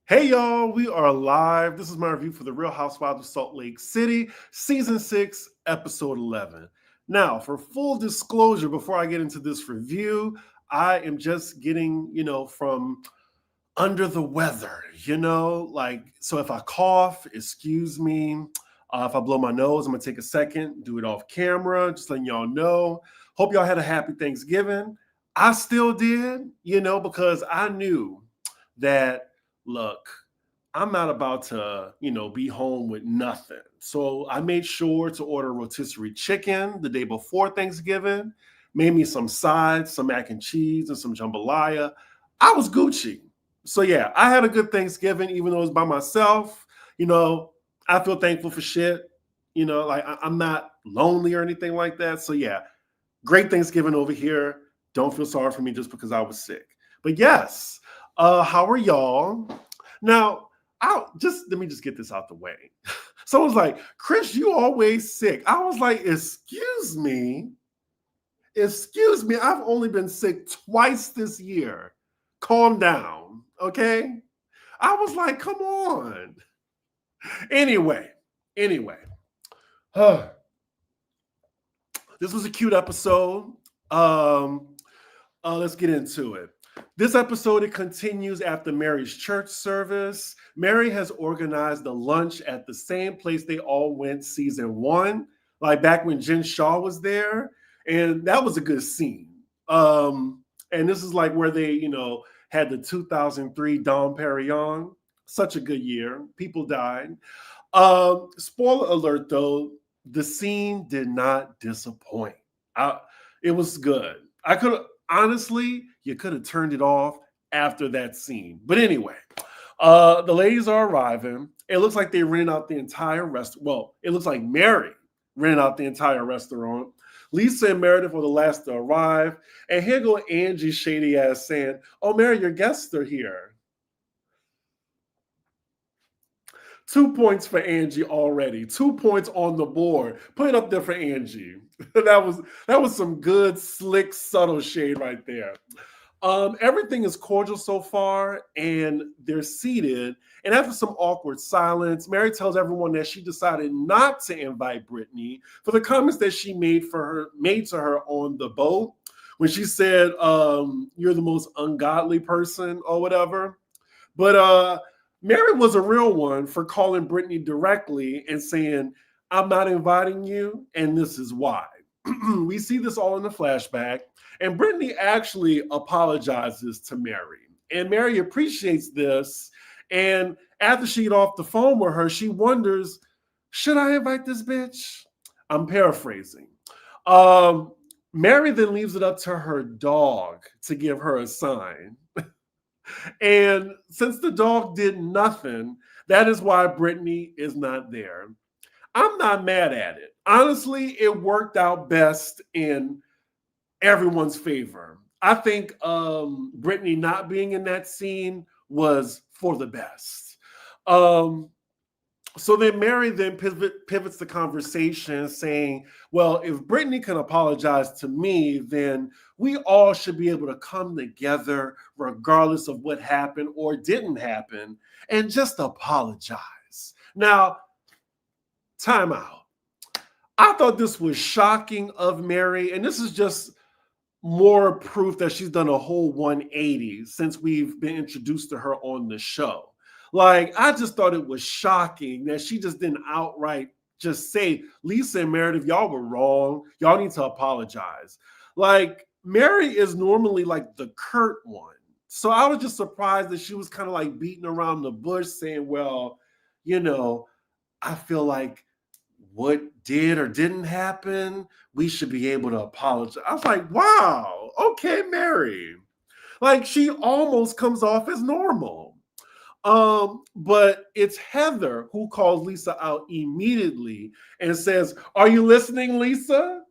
Hey y'all, we are live. This is my review for the Real Housewives of Salt Lake City, Season 6, Episode 11. Now, for full disclosure, before I get into this review, I am just getting, from under the weather, so if I cough, excuse me. If I blow my nose, I'm going to take a second, do it off camera, just letting y'all know. Hope y'all had a happy Thanksgiving. I still did, because I knew that look, I'm not about to, be home with nothing. So I made sure to order rotisserie chicken the day before Thanksgiving, made me some sides, some mac and cheese, and some jambalaya. I was Gucci. So yeah, I had a good Thanksgiving, even though it was by myself. You know, I feel thankful for shit. Like I'm not lonely or anything like that. So yeah, great Thanksgiving over here. Don't feel sorry for me just because I was sick. But yes, how are y'all? Now, let me just get this out the way. Someone's like, Chris, you always sick. I was like, excuse me. I've only been sick twice this year. Calm down, okay? I was like, come on. Anyway. This was a cute episode. Let's get into it. This episode, it continues after Mary's church service. Mary has organized a lunch at the same place they all went season 1, like back when Jen Shaw was there. And that was a good scene. And this is like where they, had the 2003 Dom Perignon. Such a good year. People died. Spoiler alert, though, the scene did not disappoint. It was good. Honestly, you could have turned it off after that scene. But anyway, the ladies are arriving. It looks like they rented out the entire restaurant. Well, it looks like Mary rented out the entire restaurant. Lisa and Meredith were the last to arrive. And here go Angie's shady ass saying, "Oh, Mary, your guests are here." 2 points for Angie already. 2 points on the board. Put it up there for Angie. that was some good, slick, subtle shade right there. Everything is cordial so far, and they're seated. And after some awkward silence, Mary tells everyone that she decided not to invite Brittany for the comments that she made to her on the boat when she said, "You're the most ungodly person" or whatever. But Mary was a real one for calling Brittany directly and saying, "I'm not inviting you, and this is why." We see this all in the flashback, and Brittany actually apologizes to Mary. And Mary appreciates this. And after she get off the phone with her, she wonders, should I invite this bitch? I'm paraphrasing. Mary then leaves it up to her dog to give her a sign. And since the dog did nothing, that is why Brittany is not there. I'm not mad at it. Honestly, it worked out best in everyone's favor. I think Brittany not being in that scene was for the best. So then Mary then pivots the conversation saying, well, if Brittany can apologize to me, then we all should be able to come together regardless of what happened or didn't happen and just apologize. Now, time out. I thought this was shocking of Mary, and this is just more proof that she's done a whole 180 since we've been introduced to her on the show. Like, I just thought it was shocking that she just didn't outright just say, Lisa and Meredith, y'all were wrong. Y'all need to apologize. Like, Mary is normally like the curt one. So I was just surprised that she was kind of like beating around the bush saying, well, I feel like what did or didn't happen, we should be able to apologize. I was like, wow, okay, Mary. Like, she almost comes off as normal. But it's Heather who calls Lisa out immediately and says, "Are you listening, Lisa?"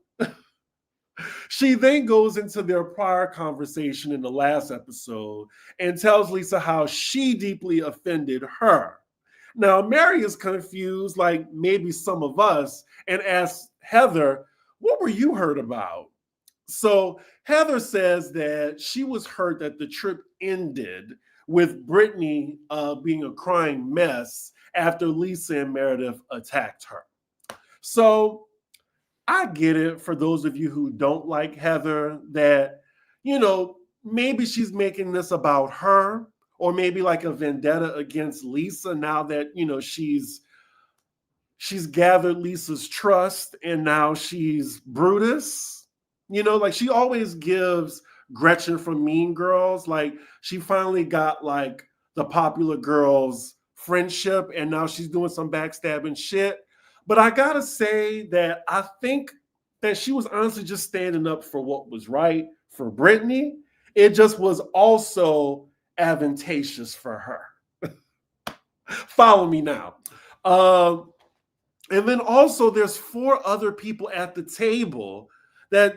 She then goes into their prior conversation in the last episode and tells Lisa how she deeply offended her. Now, Mary is confused, like maybe some of us, and asks Heather, "What were you hurt about?" So Heather says that she was hurt that the trip ended with Brittany being a crying mess after Lisa and Meredith attacked her. So I get it for those of you who don't like Heather that, maybe she's making this about her, or maybe like a vendetta against Lisa now that, she's gathered Lisa's trust and now she's Brutus. Like she always gives Gretchen from Mean Girls. Like she finally got like the popular girl's friendship and now she's doing some backstabbing shit. But I gotta say that I think that she was honestly just standing up for what was right for Brittany. It just was also advantageous for her. Follow me now. And then also there's 4 other people at the table that,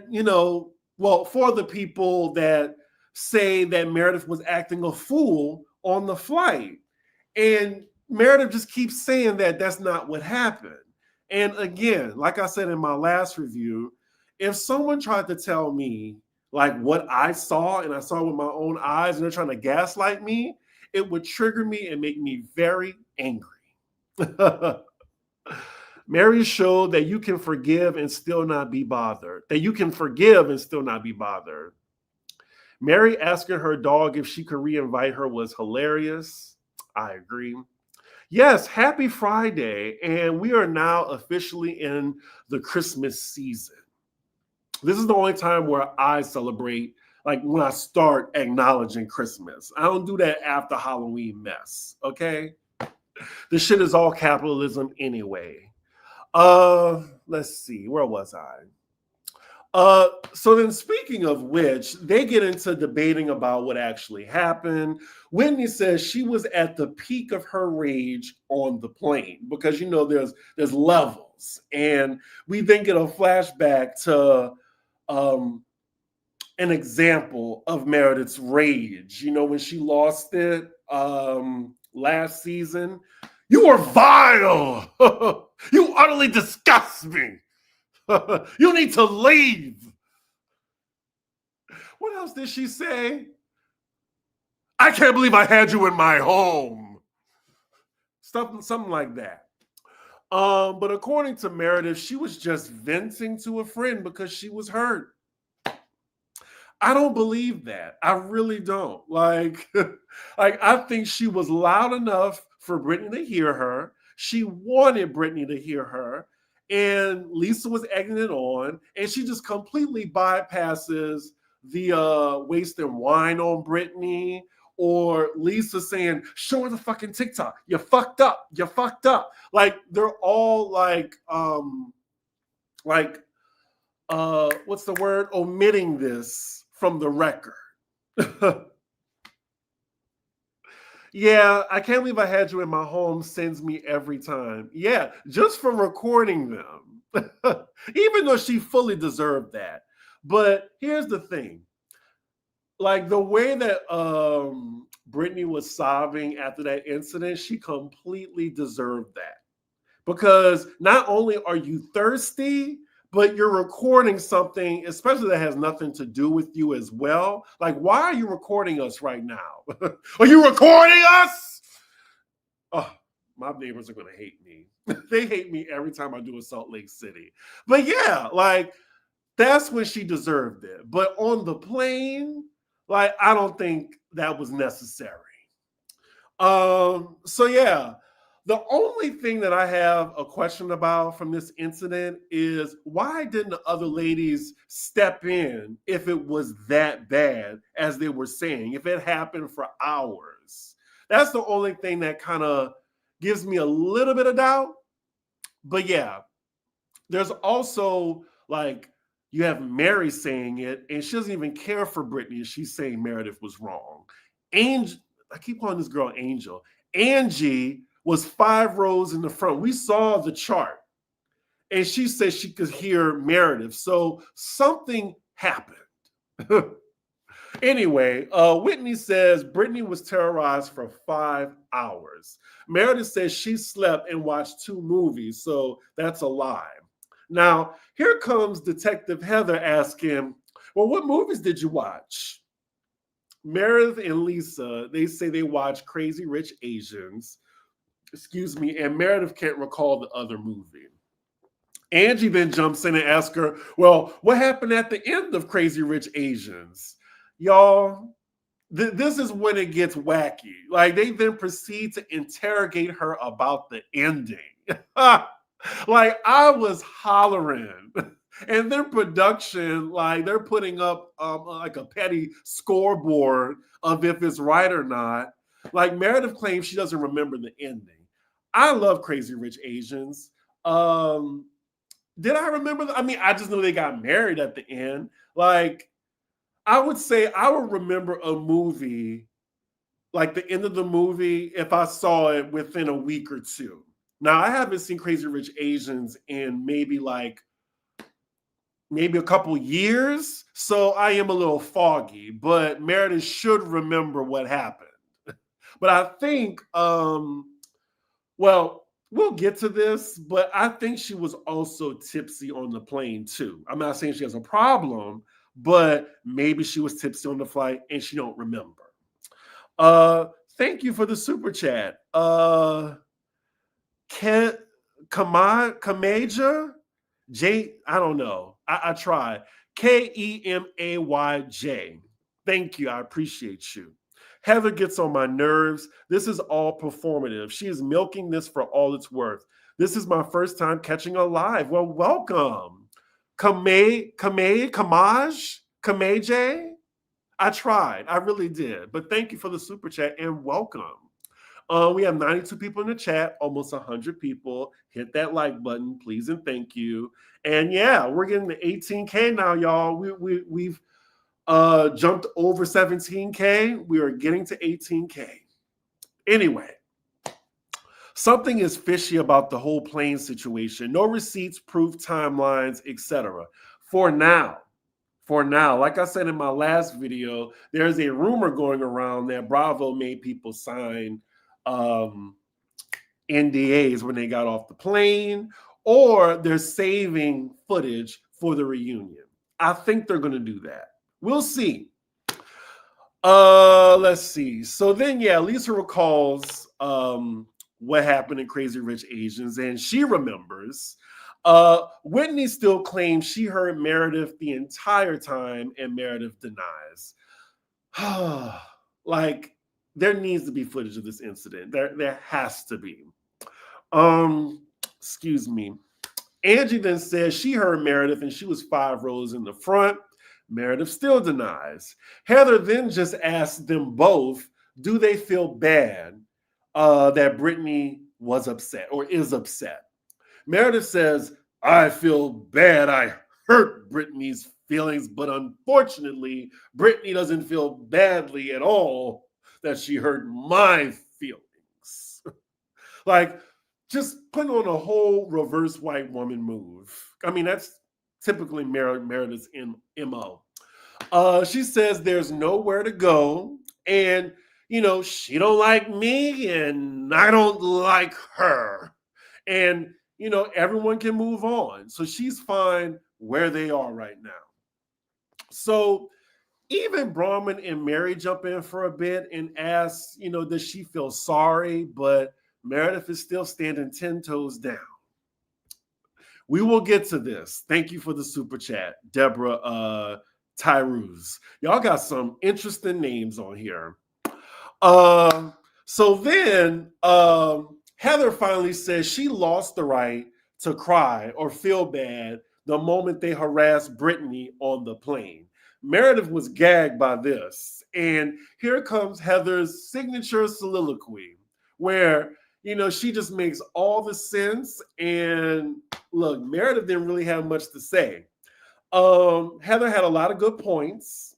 four other people that say that Meredith was acting a fool on the flight. And Meredith just keeps saying that that's not what happened. And again, like I said in my last review, if someone tried to tell me like what I saw and I saw with my own eyes and they're trying to gaslight me, it would trigger me and make me very angry. Mary showed that you can forgive and still not be bothered. That you can forgive and still not be bothered. Mary asking her dog if she could reinvite her was hilarious. I agree. Yes, happy Friday. And we are now officially in the Christmas season. This is the only time where I celebrate, like when I start acknowledging Christmas. I don't do that after Halloween mess, okay? This shit is all capitalism anyway. Let's see, where was I? So then speaking of which, they get into debating about what actually happened. Whitney says she was at the peak of her rage on the plane because there's levels. And we then get a flashback to an example of Meredith's rage. When she lost it last season. You are vile. You utterly disgust me. You need to leave. What else did she say? I can't believe I had you in my home. Something like that. But according to Meredith, she was just venting to a friend because she was hurt. I don't believe that. I really don't. Like I think she was loud enough for Brittany to hear her. She wanted Brittany to hear her. And Lisa was egging it on. And she just completely bypasses the wasting wine on Brittany. Or Lisa saying, show her the fucking TikTok. You fucked up. You fucked up. Like, they're all what's the word? Omitting this from the record. Yeah, I can't believe I had you in my home sends me every time. Yeah, just for recording them. Even though she fully deserved that. But here's the thing. Like the way that Brittany was sobbing after that incident, she completely deserved that. Because not only are you thirsty, but you're recording something, especially that has nothing to do with you as well. Like, why are you recording us right now? Are you recording us? Oh, my neighbors are going to hate me. They hate me every time I do a Salt Lake City. But yeah, like, that's when she deserved it. But on the plane, like, I don't think that was necessary. So yeah. The only thing that I have a question about from this incident is why didn't the other ladies step in if it was that bad as they were saying, if it happened for hours? That's the only thing that kind of gives me a little bit of doubt. But yeah, there's also like you have Mary saying it and she doesn't even care for Brittany. She's saying Meredith was wrong. Angel, I keep calling this girl Angel. Angie was 5 rows in the front. We saw the chart. And she said she could hear Meredith. So something happened. Anyway, Whitney says Brittany was terrorized for 5 hours. Meredith says she slept and watched 2 movies. So that's a lie. Now, here comes Detective Heather asking, well, what movies did you watch? Meredith and Lisa, they say they watch Crazy Rich Asians. Excuse me, and Meredith can't recall the other movie. Angie then jumps in and asks her, well, what happened at the end of Crazy Rich Asians? Y'all, this is when it gets wacky. Like, they then proceed to interrogate her about the ending. Like, I was hollering. And their production, like, they're putting up like a petty scoreboard of if it's right or not. Like, Meredith claims she doesn't remember the ending. I love Crazy Rich Asians. Did I remember? I mean, I just know they got married at the end. Like, I would say I would remember a movie, like the end of the movie, if I saw it within a week or two. Now, I haven't seen Crazy Rich Asians in maybe a couple years, so I am a little foggy, but Meredith should remember what happened. But I think, well, we'll get to this, but I think she was also tipsy on the plane too. I'm not saying she has a problem, but maybe she was tipsy on the flight and she don't remember. Thank you for the super chat. Kamaja? I don't know. I tried. Kemayj. Thank you. I appreciate you. Heather gets on my nerves. This is all performative. She is milking this for all it's worth. This is my first time catching her live. Well, welcome. Kamaj? I tried. I really did. But thank you for the super chat and welcome. We have 92 people in the chat, almost 100 people. Hit that like button, please and thank you. And yeah, we're getting to 18K now, y'all. We've jumped over 17K. We are getting to 18K. Anyway, something is fishy about the whole plane situation. No receipts, proof, timelines, etc. For now, like I said in my last video, there's a rumor going around that Bravo made people sign NDAs when they got off the plane, or they're saving footage for the reunion. I think they're going to do that. We'll see. Let's see. So then, yeah, Lisa recalls what happened in Crazy Rich Asians, and she remembers. Whitney still claims she heard Meredith the entire time, and Meredith denies. Like, there needs to be footage of this incident. There has to be. Excuse me. Angie then says she heard Meredith and she was 5 rows in the front. Meredith still denies. Heather then just asks them both, do they feel bad that Brittany was upset or is upset? Meredith says, I feel bad I hurt Brittany's feelings, but unfortunately, Brittany doesn't feel badly at all that she hurt my feelings. Like, just putting on a whole reverse white woman move. I mean, that's typically Meredith's MO. She says there's nowhere to go, and she don't like me, and I don't like her, and everyone can move on. So she's fine where they are right now. So even Brahman and Mary jump in for a bit and ask, does she feel sorry? But Meredith is still standing 10 toes down. We will get to this. Thank you for the super chat, Deborah Tyrus. Y'all got some interesting names on here. So then Heather finally says she lost the right to cry or feel bad the moment they harassed Brittany on the plane. Meredith was gagged by this. And here comes Heather's signature soliloquy where, she just makes all the sense. And look, Meredith didn't really have much to say. Heather had a lot of good points.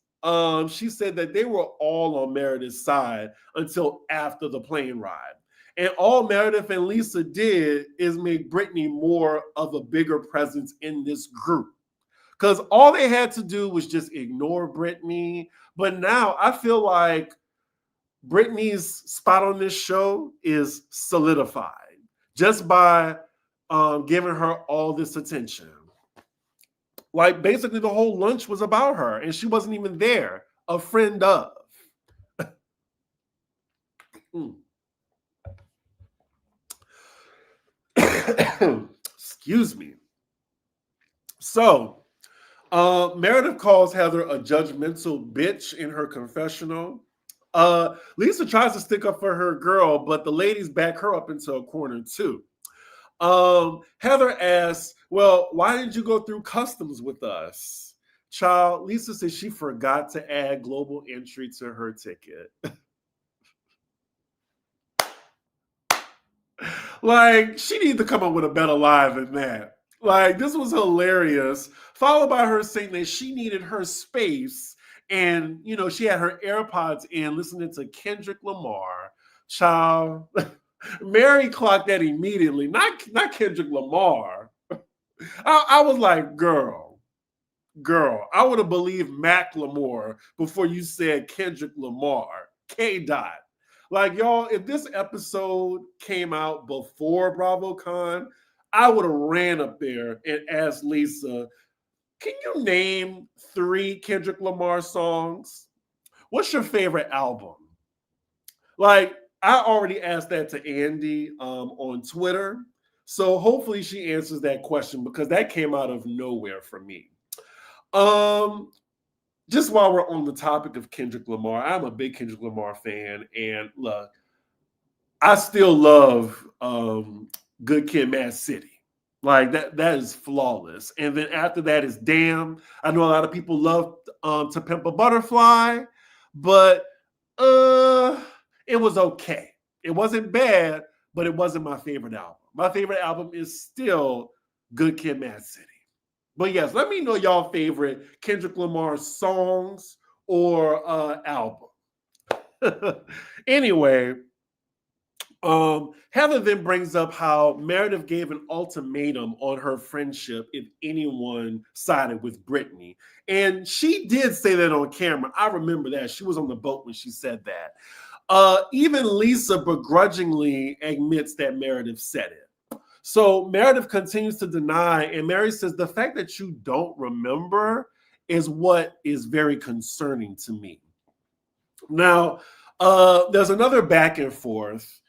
She said that they were all on Meredith's side until after the plane ride. And all Meredith and Lisa did is make Brittany more of a bigger presence in this group. Because all they had to do was just ignore Brittany. But now I feel like Brittany's spot on this show is solidified just by giving her all this attention. Like, basically the whole lunch was about her and she wasn't even there, a friend of. Mm. Excuse me. So, Meredith calls Heather a judgmental bitch in her confessional. Lisa tries to stick up for her girl, but the ladies back her up into a corner too. Heather asks, well, why didn't you go through customs with us? Child, Lisa says she forgot to add global entry to her ticket. Like, she needs to come up with a better lie than that. Like, this was hilarious. Followed by her saying that she needed her space. And, she had her AirPods in listening to Kendrick Lamar. Child, Mary clocked that immediately. Not Kendrick Lamar. I was like, girl, I would have believed Macklemore before you said Kendrick Lamar. K. Dot. Like, y'all, if this episode came out before BravoCon, I would have ran up there and asked Lisa, can you name 3 Kendrick Lamar songs? What's your favorite album? Like, I already asked that to Andy on Twitter. So hopefully she answers that question because that came out of nowhere for me. Just while we're on the topic of Kendrick Lamar, I'm a big Kendrick Lamar fan. And look, I still love Good Kid, Mad City. Like that is flawless. And then after that is Damn. I know a lot of people love To Pimp a Butterfly, but it was okay. It wasn't bad, but it wasn't my favorite album. My favorite album is still Good Kid, Mad City. But yes, let me know y'all favorite Kendrick Lamar songs or album. Anyway, Heather then brings up how Meredith gave an ultimatum on her friendship if anyone sided with Brittany. And she did say that on camera. I remember that. She was on the boat when she said that. Even Lisa begrudgingly admits that Meredith said it. So Meredith continues to deny, and Mary says, the fact that you don't remember is what is very concerning to me. Now, there's another back and forth.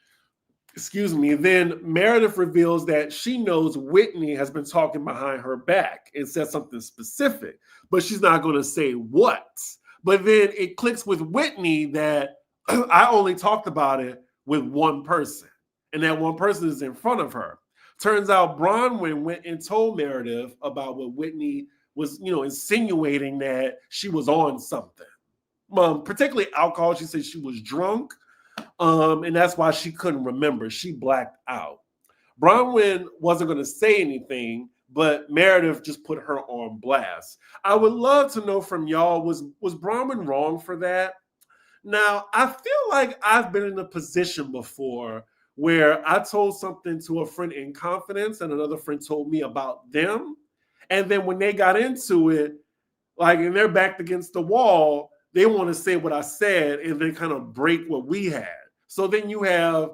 Excuse me. Then Meredith reveals that she knows Whitney has been talking behind her back and said something specific, but she's not going to say what. But then it clicks with Whitney that I only talked about it with one person, and that one person is in front of her. Turns out Bronwyn went and told Meredith about what Whitney was, insinuating that she was on something. Particularly alcohol. She said she was drunk. And that's why she couldn't remember. She blacked out. Bronwyn wasn't going to say anything, but Meredith just put her on blast. I would love to know from y'all, was Bronwyn wrong for that? Now, I feel like I've been in a position before where I told something to a friend in confidence and another friend told me about them. And then when they got into it, like, and they're backed against the wall, they want to say what I said and then kind of break what we had. So then you have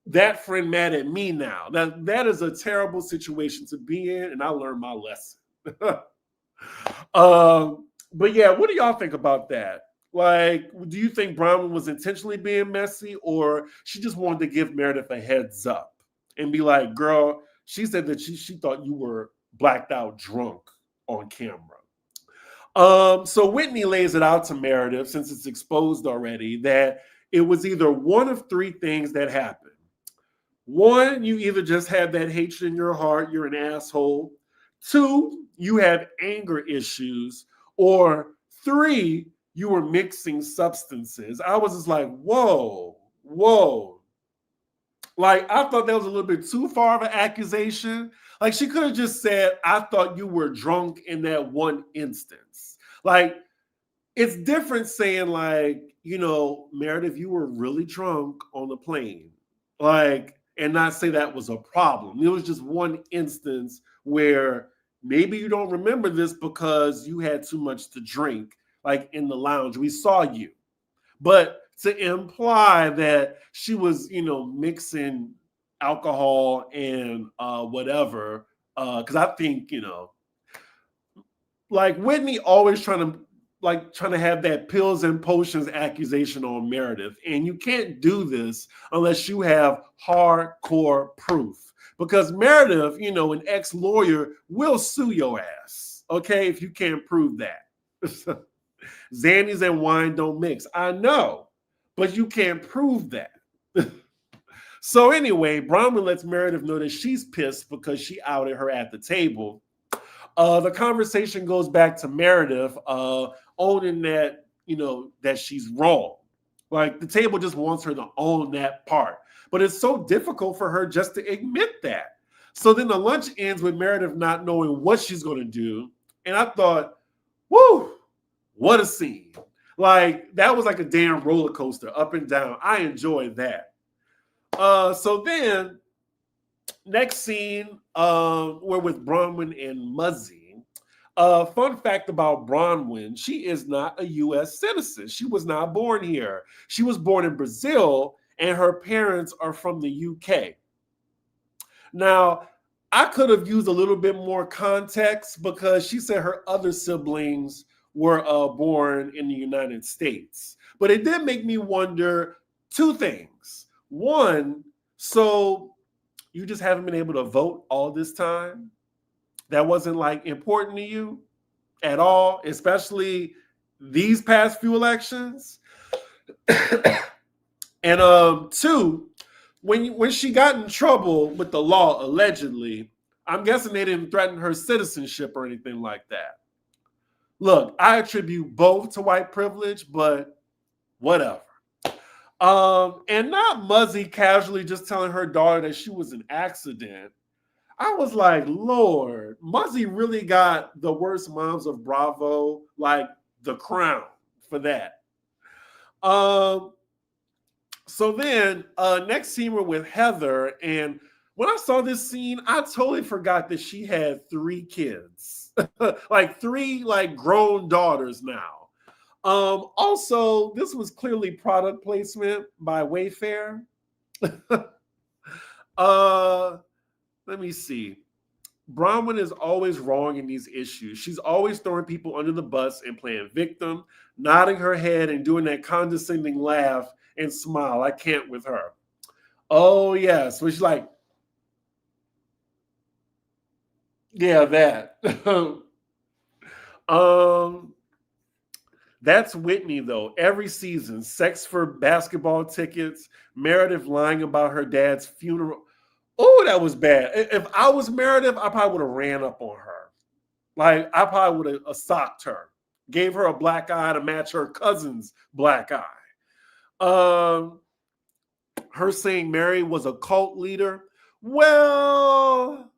that friend mad at me now. That is a terrible situation to be in, and I learned my lesson. But yeah, what do y'all think about that? Like, do you think Bronwyn was intentionally being messy, or she just wanted to give Meredith a heads up and be like, girl, she said that she thought you were blacked out drunk on camera. So Whitney lays it out to Meredith, since it's exposed already, that it was either one of 3 things that happened. 1, you either just have that hatred in your heart, you're an asshole. 2, you have anger issues. Or 3, you were mixing substances. I was just like, whoa. Like, I thought that was a little bit too far of an accusation. Like, she could have just said, I thought you were drunk in that one instance. Like, it's different saying, like, Meredith, you were really drunk on the plane. Like, and not say that was a problem. It was just one instance where maybe you don't remember this because you had too much to drink, like in the lounge. We saw you. But to imply that she was, mixing alcohol and whatever, because I think, like Whitney always trying to like trying to have that pills and potions accusation on Meredith. And you can't do this unless you have hardcore proof. Because Meredith, an ex-lawyer, will sue your ass, okay, if you can't prove that. Xannies and wine don't mix. I know, but you can't prove that. So anyway, Bronwyn lets Meredith know that she's pissed because she outed her at the table. The conversation goes back to Meredith owning that, that she's wrong. Like the table just wants her to own that part. But it's so difficult for her just to admit that. So then the lunch ends with Meredith not knowing what she's going to do. And I thought, whoo, what a scene. Like that was like a damn roller coaster up and down. I enjoyed that. So then next scene, we're with Bronwyn and Muzzy. Fun fact about Bronwyn, she is not a U.S. citizen. She was not born here. She was born in Brazil, and her parents are from the U.K. Now, I could have used a little bit more context because she said her other siblings were born in the United States. But it did make me wonder two things. One, so you just haven't been able to vote all this time? That wasn't like important to you at all, especially these past few elections? And two, when she got in trouble with the law, allegedly, I'm guessing they didn't threaten her citizenship or anything like that. Look, I attribute both to white privilege, but whatever. And not Muzzy casually just telling her daughter that she was an accident. I was like, Lord, Muzzy really got the worst moms of Bravo, like the crown for that. So then next scene we're with Heather, and when I saw this scene, I totally forgot that she had 3 kids, like 3 like grown daughters now. Also, this was clearly product placement by Wayfair. Let me see. Bronwyn is always wrong in these issues. She's always throwing people under the bus and playing victim, nodding her head and doing that condescending laugh and smile. I can't with her. Oh, yes. So she's like, yeah, that. That's Whitney, though. Every season, sex for basketball tickets, Meredith lying about her dad's funeral. Oh, that was bad. If I was Meredith, I probably would have ran up on her. Like, I probably would have socked her, gave her a black eye to match her cousin's black eye. Her saying Mary was a cult leader. Well,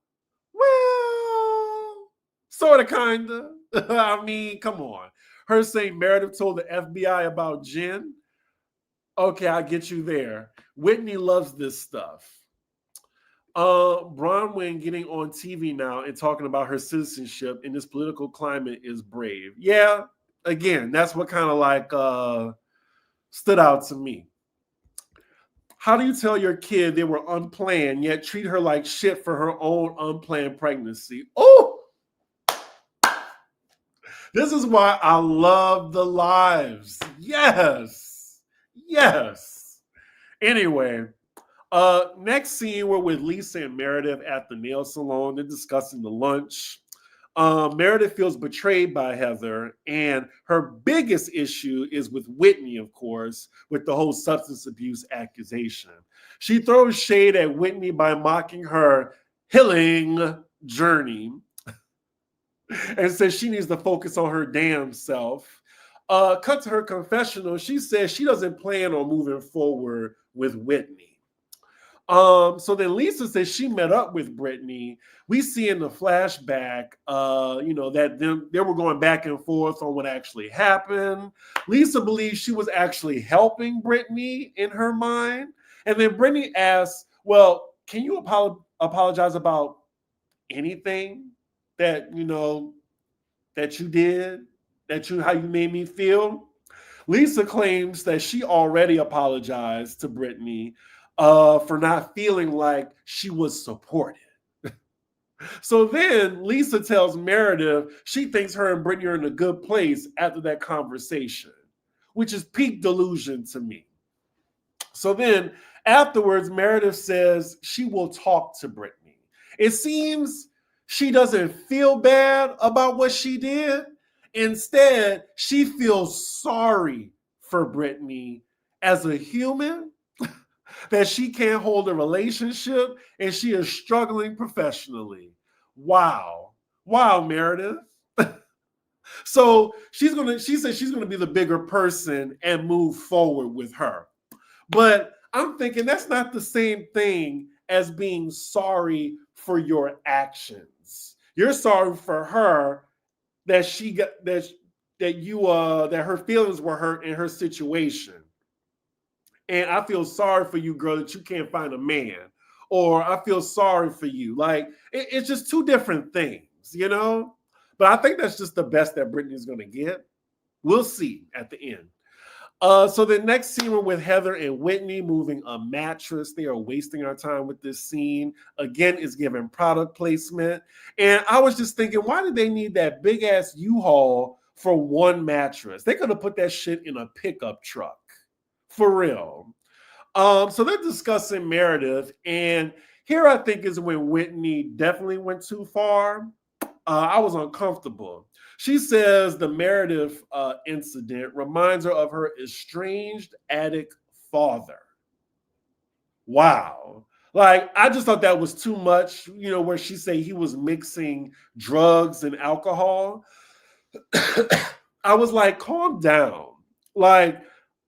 sort of, kind of. I mean, come on. Her saying Meredith told the FBI about Jen. Okay, I'll get you there. Whitney loves this stuff. Bronwyn getting on TV now and talking about her citizenship in this political climate is brave. Yeah, again, that's what kind of like stood out to me. How do you tell your kid they were unplanned yet treat her like shit for her own unplanned pregnancy? Oh, this is why I love the lives. Yes. Anyway, next scene, we're with Lisa and Meredith at the nail salon. They're discussing the lunch. Meredith feels betrayed by Heather, and her biggest issue is with Whitney, of course, with the whole substance abuse accusation. She throws shade at Whitney by mocking her healing journey and says she needs to focus on her damn self. Cut to her confessional. She says she doesn't plan on moving forward with Whitney. So then Lisa says she met up with Brittany. We see in the flashback, that they were going back and forth on what actually happened. Lisa believes she was actually helping Brittany in her mind. And then Brittany asks, well, can you apologize about anything that, that you did, how you made me feel? Lisa claims that she already apologized to Brittany for not feeling like she was supported. So then Lisa tells Meredith she thinks her and Brittany are in a good place after that conversation, which is peak delusion to me. So then afterwards, Meredith says she will talk to Brittany. It seems she doesn't feel bad about what she did. Instead, she feels sorry for Brittany as a human, that she can't hold a relationship and she is struggling professionally. Wow. Wow, Meredith. So she says she's gonna be the bigger person and move forward with her. But I'm thinking that's not the same thing as being sorry for your actions. You're sorry for her that she got that her feelings were hurt in her situation. And I feel sorry for you, girl, that you can't find a man. Or I feel sorry for you. Like it's just two different things, you know? But I think that's just the best that Brittany's gonna get. We'll see at the end. So the next scene we're with Heather and Whitney moving a mattress. They are wasting our time with this scene. Again, it's giving product placement. And I was just thinking, why did they need that big ass U-Haul for one mattress? They could have put that shit in a pickup truck. For real. So they're discussing Meredith. And here I think is when Whitney definitely went too far. I was uncomfortable. She says the Meredith incident reminds her of her estranged addict father. Wow. Like, I just thought that was too much, you know, where she said he was mixing drugs and alcohol. I was like, calm down. Like,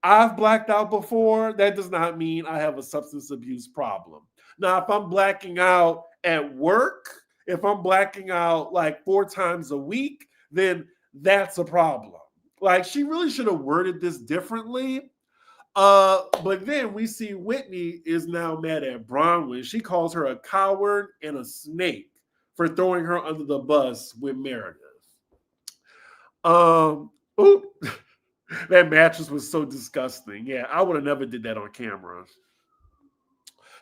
I've blacked out before. That does not mean I have a substance abuse problem. Now, if I'm blacking out at work, if I'm blacking out like 4 times a week, then that's a problem. Like, she really should have worded this differently. But then we see Whitney is now mad at Bronwyn. She calls her a coward and a snake for throwing her under the bus with Meredith. Oop, that mattress was so disgusting. Yeah, I would have never did that on camera.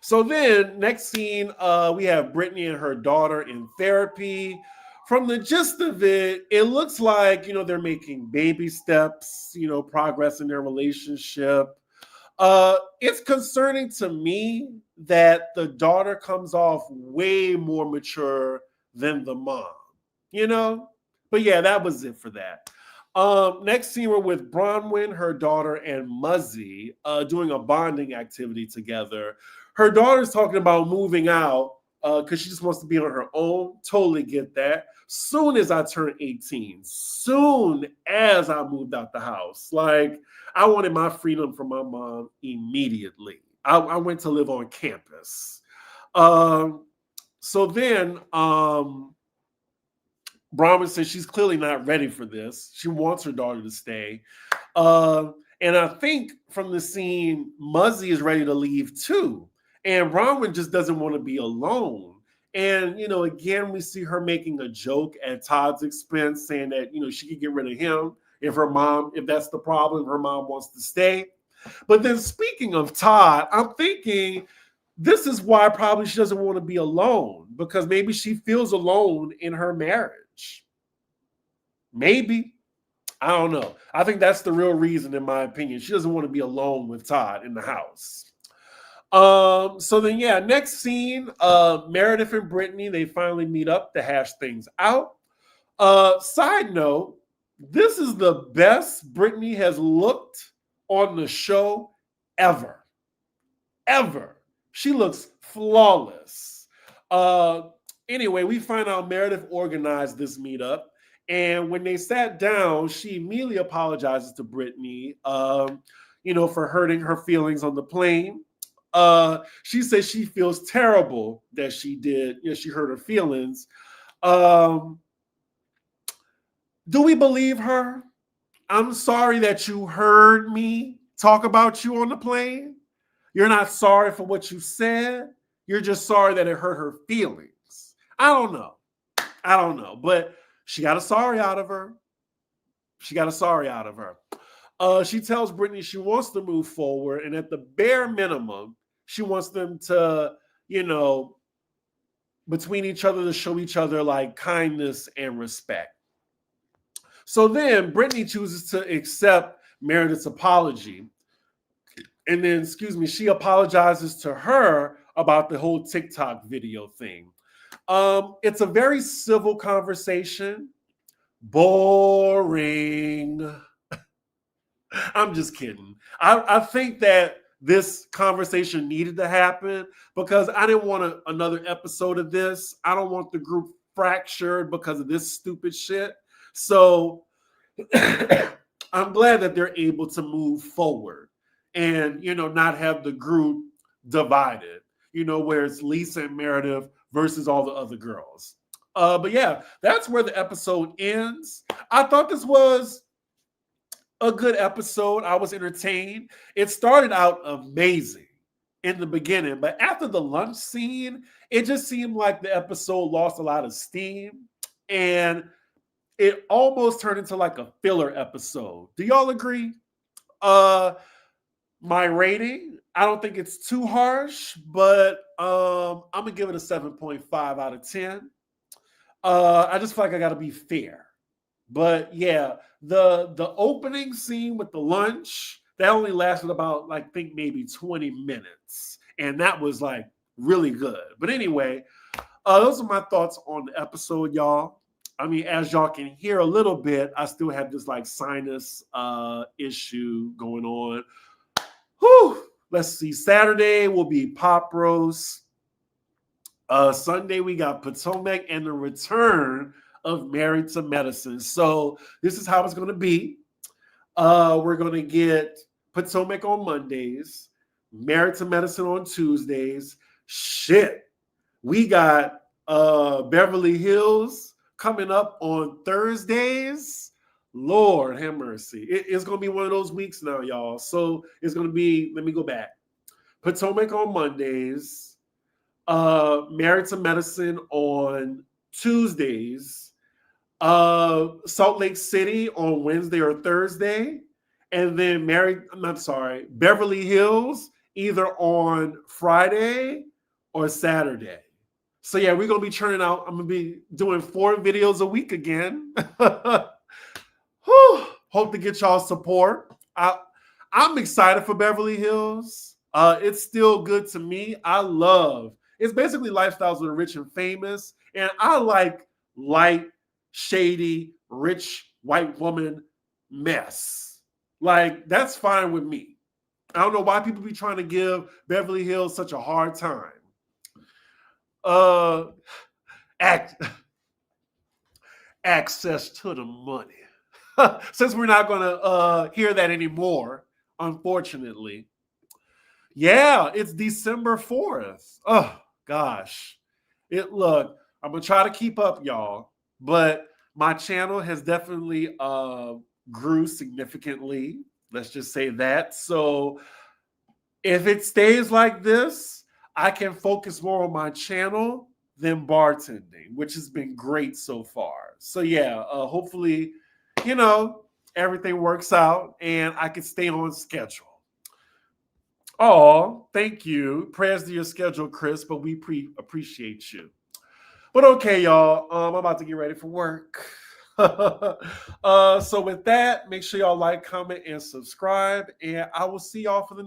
So then, next scene, we have Brittany and her daughter in therapy. From the gist of it, it looks like, you know, they're making baby steps, you know, progress in their relationship. It's concerning to me that the daughter comes off way more mature than the mom, you know? But yeah, that was it for that. Next scene, we're with Bronwyn, her daughter, and Muzzy doing a bonding activity together. Her daughter's talking about moving out because she just wants to be on her own. Totally get that. Soon as I turned 18, soon as I moved out the house, like I wanted my freedom from my mom immediately. I went to live on campus. So then Bronwyn says she's clearly not ready for this. She wants her daughter to stay. And I think from the scene, Muzzy is ready to leave too. And Bronwyn just doesn't want to be alone. And, you know, again, we see her making a joke at Todd's expense, saying that, you know, she could get rid of him if that's the problem, her mom wants to stay. But then speaking of Todd, I'm thinking this is why probably she doesn't want to be alone, because maybe she feels alone in her marriage. Maybe. I don't know. I think that's the real reason, in my opinion. She doesn't want to be alone with Todd in the house. So then, yeah, next scene, Meredith and Brittany, they finally meet up to hash things out. Side note, this is the best Brittany has looked on the show ever. Ever. She looks flawless. Anyway, we find out Meredith organized this meetup. And when they sat down, she immediately apologizes to Brittany, you know, for hurting her feelings on the plane. She says she feels terrible that she hurt her feelings. Do we believe her? I'm sorry that you heard me talk about you on the plane. You're not sorry for what you said. You're just sorry that it hurt her feelings. I don't know. But she got a sorry out of her. She tells Brittany she wants to move forward. And at the bare minimum, she wants them to, you know, between each other to show each other like kindness and respect. So then Brittany chooses to accept Meredith's apology. And then, she apologizes to her about the whole TikTok video thing. It's a very civil conversation. Boring. I'm just kidding. I think that this conversation needed to happen because I didn't want another episode of this. I don't want the group fractured because of this stupid shit. So I'm glad that they're able to move forward and, not have the group divided, where it's Lisa and Meredith versus all the other girls. But yeah, that's where the episode ends. I thought this was a good episode. I was entertained. It started out amazing in the beginning, but after the lunch scene, it just seemed like the episode lost a lot of steam and it almost turned into like a filler episode. Do y'all agree? My rating, I don't think it's too harsh, but I'm gonna give it a 7.5 out of 10. I just feel like I gotta be fair. But yeah, the opening scene with the lunch, that only lasted about, I think, maybe 20 minutes. And that was like really good. But anyway, those are my thoughts on the episode, y'all. I mean, as y'all can hear a little bit, I still have this like sinus issue going on. Whew. Let's see. Saturday will be Pop Roast. Sunday, we got Potomac and the return of Married to Medicine. So this is how it's going to be. We're going to get Potomac on Mondays, Married to Medicine on Tuesdays. Shit. We got Beverly Hills coming up on Thursdays. Lord have mercy. It's going to be one of those weeks now, y'all. So it's going to be, let me go back. Potomac on Mondays, Married to Medicine on Tuesdays, Salt Lake City on Wednesday or Thursday, and then Beverly Hills either on Friday or Saturday. So yeah, we're going to be churning out. I'm going to be doing 4 videos a week again. Hope to get y'all support. I'm excited for Beverly Hills. It's still good to me. It's basically Lifestyles of the Rich and Famous. And I like light, shady, rich, white woman mess. Like, that's fine with me. I don't know why people be trying to give Beverly Hills such a hard time. Access to the money. Since we're not going to hear that anymore, unfortunately. Yeah, it's December 4th. Oh, gosh. Look, I'm going to try to keep up, y'all, but my channel has definitely grew significantly. Let's just say that. So if it stays like this, I can focus more on my channel than bartending, which has been great so far. So yeah, hopefully, everything works out and I can stay on schedule. Oh, thank you. Prayers to your schedule, Chris, but we appreciate you. But okay, y'all, I'm about to get ready for work. So with that, make sure y'all like, comment, and subscribe, and I will see y'all for the next